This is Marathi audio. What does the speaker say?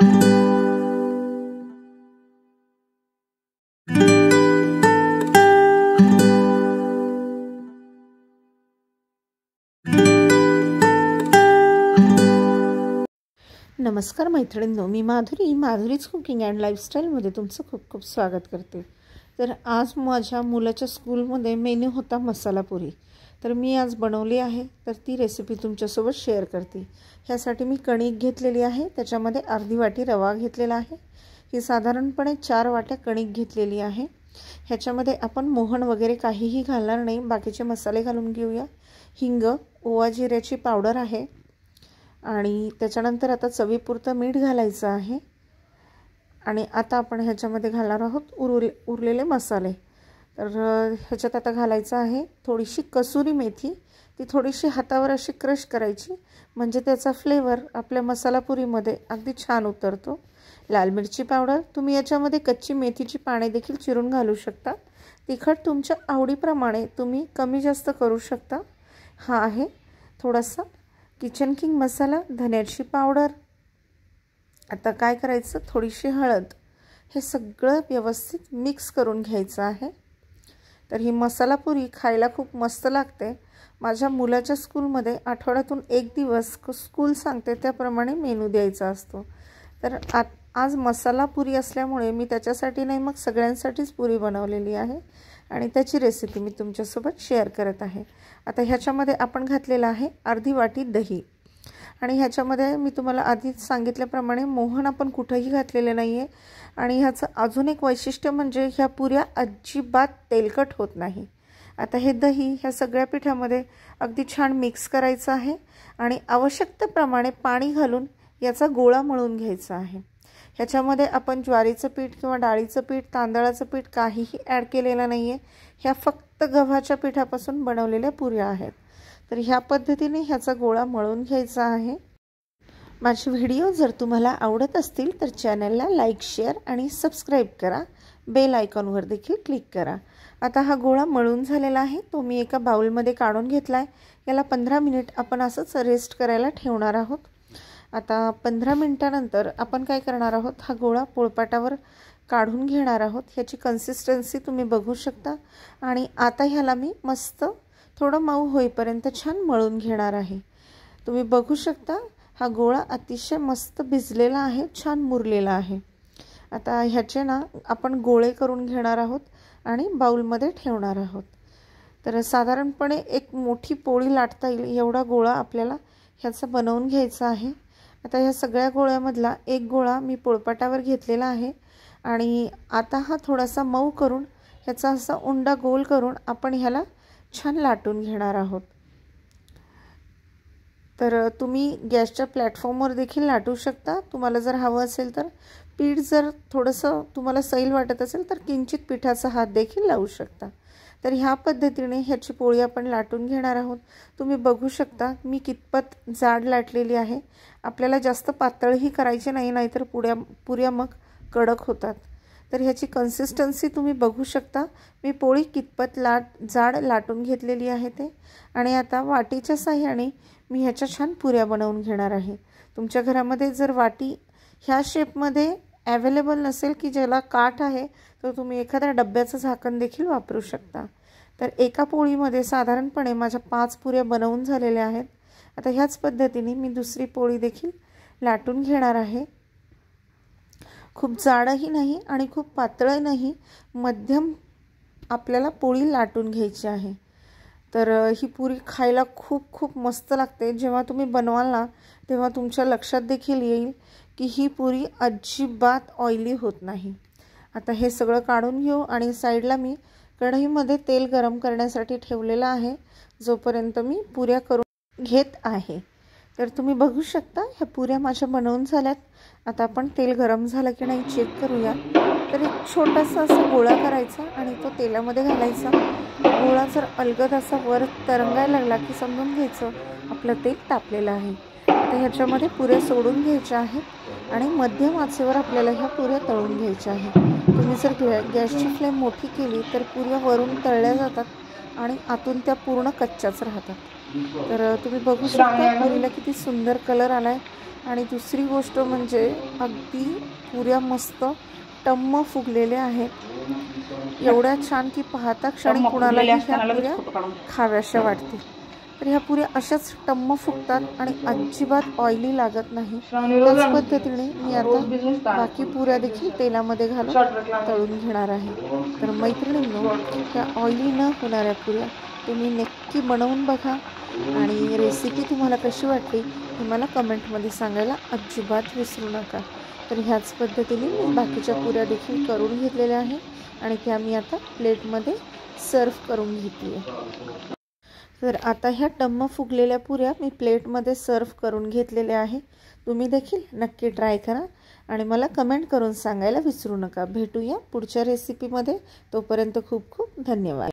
नमस्कार मैत्रिणींनो, मी माधुरीच कुकिंग अँड लाईफस्टाईलमध्ये तुमचं खूप खूप स्वागत करते। तर आज माझ्या मुलाच्या स्कूलमध्ये मेन्यू होता मसाला पुरी। तर मी आज बनवली आहे, तर ती रेसिपी तुमच्यासोबत शेअर करते। ह्यासाठी मी कणिक घेतलेली आहे, त्याच्यामध्ये अर्धी वाटी रवा घेतलेला आहे। ही साधारणपणे 4 वाट्या कणिक घेतलेली आहे। ह्याच्यामध्ये आपण मोहन वगैरे काहीही घालणार नाही, बाकीचे मसाले घालून घेऊया। हिंग, ओवा जिऱ्याची पावडर आहे आणि त्याच्यानंतर आता चवीपुरतं मीठ घालायचं आहे। आणि आता आपण ह्याच्यामध्ये घालणार आहोत उरलेले मसाले। तर ह्याच्यात आता घालायचं आहे थोडीशी कसुरी मेथी, ती थोडीशी हातावर अशी क्रश करायची, म्हणजे त्याचा फ्लेवर आपल्या मसाला पुरीमध्ये अगदी छान उतरतो। लाल मिरची पावडर, तुम्ही याच्यामध्ये कच्ची मेथीची पाने देखील चिरून घालू शकता। तिखट तुमच्या आवडीप्रमाणे तुम्ही कमी जास्त करू शकता। हा आहे थोडासा किचन किंग मसाला, धन्याची पावडर। आता काय करायचं, थोडीशी हळद, हे सगळं व्यवस्थित मिक्स करून घ्यायचं आहे। तर ही मसाला पुरी खायला खूप मस्त लागते। माझ्या मुलाच्या स्कूलमध्ये आठवड्यातून 1 दिवस स्कूल सांगते त्याप्रमाणे मेनू द्यायचा असतो। तर आज मसाला पुरी असल्यामुळे मी त्याच्यासाठी नाही, मग सगळ्यांसाठीच पुरी बनवलेली आहे आणि त्याची रेसिपी मी तुमच्यासोबत शेअर करत आहे। आता ह्याच्यामध्ये आपण घातलेला आहे अर्धी वाटी दही, आणि ह्याच्यामध्ये मी तुम्हाला आधीच सांगितल्याप्रमाणे मोहन आपण कुठेही घातलेले नाही आहे। आणि ह्याचं अजून एक वैशिष्ट्य म्हणजे ह्या पुऱ्या अजिबात तेलकट होत नाही। आता हे दही ह्या सगळ्या पिठामध्ये अगदी छान मिक्स करायचं आहे आणि आवश्यकतेप्रमाणे पाणी घालून याचा गोळा मळून घ्यायचा आहे। ह्याच्यामध्ये आपण ज्वारीचं पीठ किंवा डाळीचं पीठ, तांदळाचं पीठ काहीही ॲड केलेलं नाही आहे। ह्या फक्त गव्हाच्या पिठापासून बनवलेल्या पुऱ्या आहेत। तर ह्या पद्धतीने ह्याचा गोळा मळून घ्यायचा आहे। माझे व्हिडिओ जर तुम्हाला आवडत असतील तर चॅनलला लाईक, शेअर आणि सबस्क्राईब करा। बेल आयकॉनवर देखील क्लिक करा। आता हा गोळा मळून झालेला आहे, तो मी एका बाउलमध्ये काढून घेतला आहे। याला 15 मिनिट आपण असंच रेस्ट करायला ठेवणार आहोत। आता 15 मिनिटानंतर आपण काय करणार आहोत, हा गोळा पोळपाटावर काढून घेणार आहोत। ह्याची कन्सिस्टन्सी तुम्ही बघू शकता। आणि आता ह्याला मी मस्त थोडं मऊ होईपर्यंत छान मळून घेणार आहे। तुम्ही बघू शकता हा गोळा अतिशय मस्त भिजलेला आहे, छान मुरलेला आहे। आता ह्याचे ना आपण गोळे करून घेणार आहोत आणि बाउलमध्ये ठेवणार आहोत। तर साधारणपणे एक मोठी पोळी लाटता येईल एवढा गोळा आपल्याला ह्याचा बनवून घ्यायचा आहे। आता ह्या सगळ्या गोळ्यामधला एक गोळा मी पोळपाटावर घेतलेला आहे आणि आता हा थोडासा मऊ करून ह्याचा असा उंडा गोल करून आपण ह्याला छान लाटून घेणार आहोत। तर तुम्ही गॅसच्या प्लॅटफॉर्मवर देखील लाटू शकता, तुम्हाला जर हवं असेल तर। पीठ जर थोडंसं तुम्हाला सैल वाटत असेल तर किंचित पिठाचा हात देखील लावू शकता। तर ह्या पद्धतीने ह्याची पोळी आपण लाटून घेणार आहोत। तुम्ही बघू शकता मी कितपत जाड लाटलेली आहे। आपल्याला जास्त पातळही करायची नाही, नाहीतर पुऱ्या मग कडक होतात। तर ह्याची कन्सिस्टन्सी तुम्ही बघू शकता, मी पोळी कितपत जाड लाटून घेतलेली आहे ते। आणि आता वाटीच्या साहाय्याने मी ह्याच्या छान पुऱ्या बनवून घेणार आहे। तुमच्या घरामध्ये जर वाटी ह्या शेपमध्ये अवेलेबल नसेल की ज्याला काठ आहे, तर तुम्ही एखाद्या डब्याचं झाकण देखील वापरू शकता। तर एका पोळीमध्ये साधारणपणे माझ्या 5 पुऱ्या बनवून झालेल्या आहेत। आता ह्याच पद्धतीने मी दुसरी पोळी देखील लाटून घेणार आहे। खूप जाडही नाही आणि खूप पातळही नाही, मध्यम आपल्याला पोळी लाटून घ्यायची आहे। तर ही पुरी खायला खूप खूप मस्त लागते। जेव्हा तुम्ही बनवाल ना तेव्हा तुमच्या लक्षात देखील येईल की ही पुरी अजिबात ऑइली होत नाही। आता हे सगळं काढून घेऊ आणि साईडला मी कढईमध्ये तेल गरम करण्यासाठी ठेवलेलं आहे, जोपर्यंत मी पुऱ्या करून घेत आहे। तर तुम्ही बघू शकता ह्या पुऱ्या माझ्या बनवून झाल्यात। आता आपण तेल गरम झालं की नाही चेक करूया। तर एक छोटासा असा गोळा करायचा आणि तो तेलामध्ये घालायचा। गोळा जर अलगद असा वर तरंगायला लागला की समजून घ्यायचं आपलं तेल तापलेलं आहे। आता ह्याच्यामध्ये पुऱ्या सोडून घ्यायच्या आहेत आणि मध्यम आचेवर आपल्याला ह्या पुऱ्या तळून घ्यायच्या आहेत। तुम्ही जर गॅसची फ्लेम मोठी केली तर पुऱ्या वरून तळल्या जातात आणि आतून त्या पूर्ण कच्च्याच राहतात। तर तुम्ही बघू शकता पुरीला किती सुंदर कलर आलाय आणि दुसरी गोष्ट म्हणजे अगदी पुऱ्या मस्त टम्म फुगलेल्या आहेत, एवढ्या छान की पाहता क्षणी कुणालाही ह्या पुऱ्या खाव्याशा वाटतील। तर ह्या पुऱ्या अशाच टम्म फुगतात आणि अजिबात ऑइली लागत नाही। त्याच पद्धतीने मी आता बाकी पुऱ्या देखील तेलामध्ये घालून तळून घेणार आहे। तर मैत्रिणींनो, ह्या ऑइली न होणाऱ्या पुऱ्या तुम्ही नक्की बनवून बघा आणि रेसिपी तुम्हाला कशी वाटली हे मला कमेंटमध्ये सांगायला अजिबात विसरू नका। तर ह्याच पद्धतीने मी बाकीच्या पुऱ्या देखील करून घेतलेल्या आहे आणि त्या मी आता प्लेटमध्ये सर्व करून घेतली आहे। तर आता ह्या टम्म फुगलेल्या पुऱ्या मी प्लेटमध्ये सर्व करून घेतलेल्या आहे। तुम्ही देखील नक्की ट्राय करा आणि मला कमेंट करून सांगायला विसरू नका। भेटूया पुढच्या रेसिपीमध्ये, तोपर्यंत खूप खूप धन्यवाद।